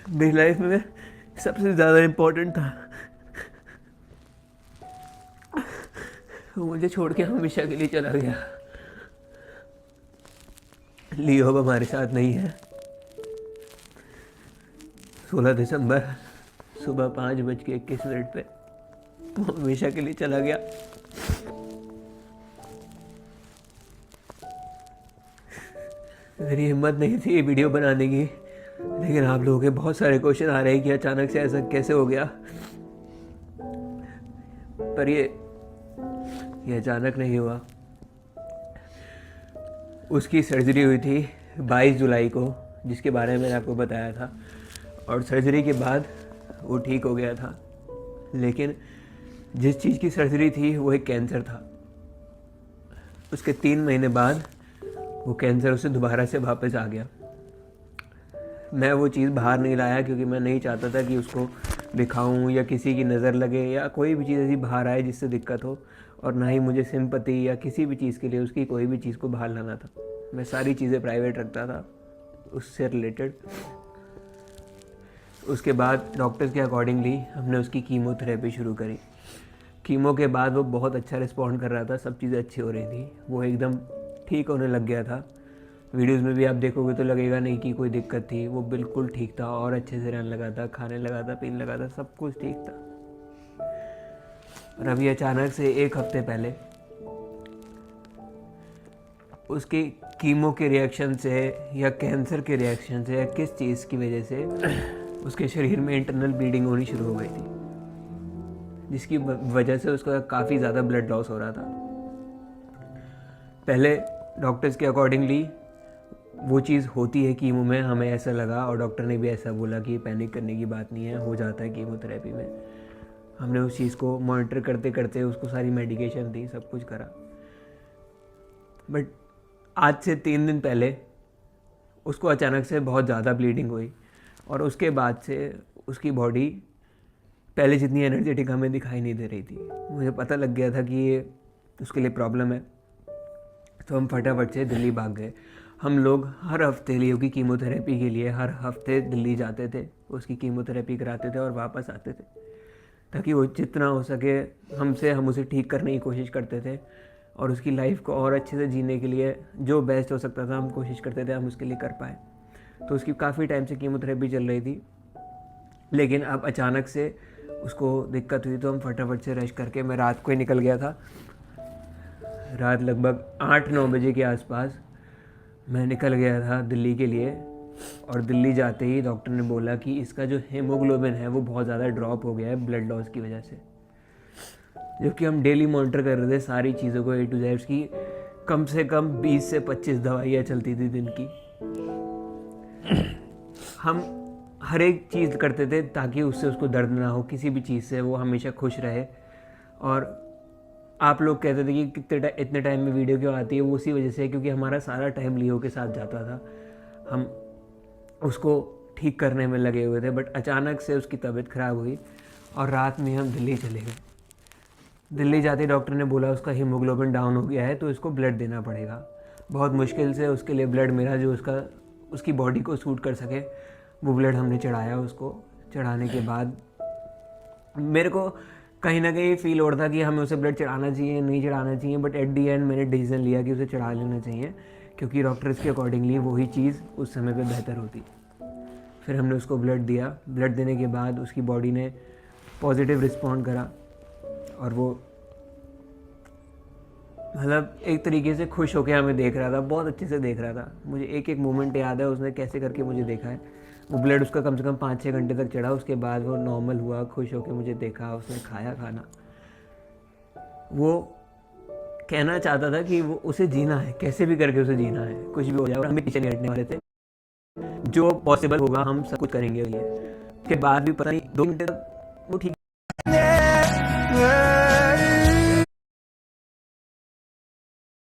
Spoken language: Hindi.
मेरी लाइफ में सबसे ज़्यादा इम्पोर्टेंट था। वो मुझे छोड़ के हमेशा के लिए चला गया। लियो अब हमारे साथ नहीं है। 16 दिसंबर सुबह 5:21 पे वो हमेशा के लिए चला गया। मेरी हिम्मत नहीं थी ये वीडियो बनाने की, लेकिन आप लोगों के बहुत सारे क्वेश्चन आ रहे हैं कि अचानक से ऐसा कैसे हो गया। पर ये अचानक नहीं हुआ। उसकी सर्जरी हुई थी 22 जुलाई को, जिसके बारे में मैंने आपको बताया था, और सर्जरी के बाद वो ठीक हो गया था। लेकिन जिस चीज़ की सर्जरी थी वो एक कैंसर था। उसके 3 महीने बाद वो कैंसर उसे दोबारा से वापस आ गया। मैं वो चीज़ बाहर नहीं लाया क्योंकि मैं नहीं चाहता था कि उसको दिखाऊं या किसी की नज़र लगे या कोई भी चीज़ ऐसी बाहर आए जिससे दिक्कत हो, और ना ही मुझे सिंपैथी या किसी भी चीज़ के लिए उसकी कोई भी चीज़ को बाहर लाना था। मैं सारी चीज़ें प्राइवेट रखता था उससे रिलेटेड। उसके बाद डॉक्टर्स के अकॉर्डिंगली हमने उसकी कीमोथेरेपी शुरू करी। कीमो के बाद वो बहुत अच्छा रिस्पॉन्ड कर रहा था, सब चीज़ें अच्छी हो रही थी, वो एकदम ठीक होने लग गया था। वीडियोस में भी आप देखोगे तो लगेगा नहीं कि कोई दिक्कत थी, वो बिल्कुल ठीक था और अच्छे से रहने लगा था, खाने लगा था, पीने लगा था, सब कुछ ठीक था। और अभी अचानक से 1 हफ्ते पहले उसकी कीमो के रिएक्शन से या कैंसर के रिएक्शन से या किस चीज़ की वजह से उसके शरीर में इंटरनल ब्लीडिंग होनी शुरू हो गई थी, जिसकी वजह से उसका काफ़ी ज़्यादा ब्लड लॉस हो रहा था। पहले डॉक्टर्स के अकॉर्डिंगली वो चीज़ होती है कीमो में, हमें ऐसा लगा और डॉक्टर ने भी ऐसा बोला कि पैनिक करने की बात नहीं है, हो जाता है कीमोथेरेपी में। हमने उस चीज़ को मॉनिटर करते करते उसको सारी मेडिकेशन दी, सब कुछ करा। बट आज से 3 दिन पहले उसको अचानक से बहुत ज़्यादा ब्लीडिंग हुई, और उसके बाद से उसकी बॉडी पहले जितनी एनर्जेटिक हमें दिखाई नहीं दे रही थी। मुझे पता लग गया था कि ये उसके लिए प्रॉब्लम है, तो हम फटाफट से दिल्ली भाग गए। हम लोग हर हफ्ते लियो की कीमोथेरेपी के लिए हर हफ्ते दिल्ली जाते थे, उसकी कीमोथेरेपी कराते थे और वापस आते थे, ताकि वो जितना हो सके हम उसे ठीक करने की कोशिश करते थे, और उसकी लाइफ को और अच्छे से जीने के लिए जो बेस्ट हो सकता था हम कोशिश करते थे हम उसके लिए कर पाए। तो उसकी काफ़ी टाइम से कीमोथेरेपी चल रही थी, लेकिन अब अचानक से उसको दिक्कत हुई, तो हम फटाफट से रश करके, मैं रात को ही निकल गया था। रात लगभग 8-9 बजे के आसपास मैं निकल गया था दिल्ली के लिए, और दिल्ली जाते ही डॉक्टर ने बोला कि इसका जो हीमोग्लोबिन है वो बहुत ज़्यादा ड्रॉप हो गया है ब्लड लॉस की वजह से। जबकि हम डेली मॉनिटर कर रहे थे सारी चीज़ों को, A to Z की कम से कम 20 से 25 दवाइयाँ चलती थी दिन की। हम हर एक चीज़ करते थे ताकि उससे उसको दर्द ना हो, किसी भी चीज़ से वो हमेशा खुश रहे। और आप लोग कहते थे कि इतने टाइम में वीडियो क्यों आती है, वो उसी वजह से, क्योंकि हमारा सारा टाइम लियो के साथ जाता था, हम उसको ठीक करने में लगे हुए थे। बट अचानक से उसकी तबीयत ख़राब हुई और रात में हम दिल्ली चले गए। दिल्ली जाते डॉक्टर ने बोला उसका हीमोग्लोबिन डाउन हो गया है, तो इसको ब्लड देना पड़ेगा। बहुत मुश्किल से उसके लिए ब्लड मिला जो उसकी बॉडी को सूट कर सके, वो ब्लड हमने चढ़ाया। उसको चढ़ाने के बाद मेरे को कहीं ना कहीं फील हो रहा था कि हमें उसे ब्लड चढ़ाना चाहिए, नहीं चढ़ाना चाहिए, बट एट दी एंड मैंने डिसीजन लिया कि उसे चढ़ा लेना चाहिए, क्योंकि डॉक्टर्स के अकॉर्डिंगली वही चीज़ उस समय पे बेहतर होती। फिर हमने उसको ब्लड दिया। ब्लड देने के बाद उसकी बॉडी ने पॉजिटिव रिस्पॉन्ड करा, और वो मतलब एक तरीके से खुश होकर हमें देख रहा था, बहुत अच्छे से देख रहा था। मुझे एक एक मोमेंट याद है उसने कैसे करके मुझे देखा है। वो ब्लड उसका कम से कम 5-6 घंटे तक चढ़ा, उसके बाद वो नॉर्मल हुआ, खुश होकर मुझे देखा, उसने खाया खाना। वो कहना चाहता था कि वो उसे जीना है, कैसे भी करके उसे जीना है, कुछ भी हो जाए, और हम भी पीछे नहीं हटने वाले थे। जो पॉसिबल होगा हम सब कुछ करेंगे। उसके बाद भी पता नहीं 2 घंटे तक वो ठीक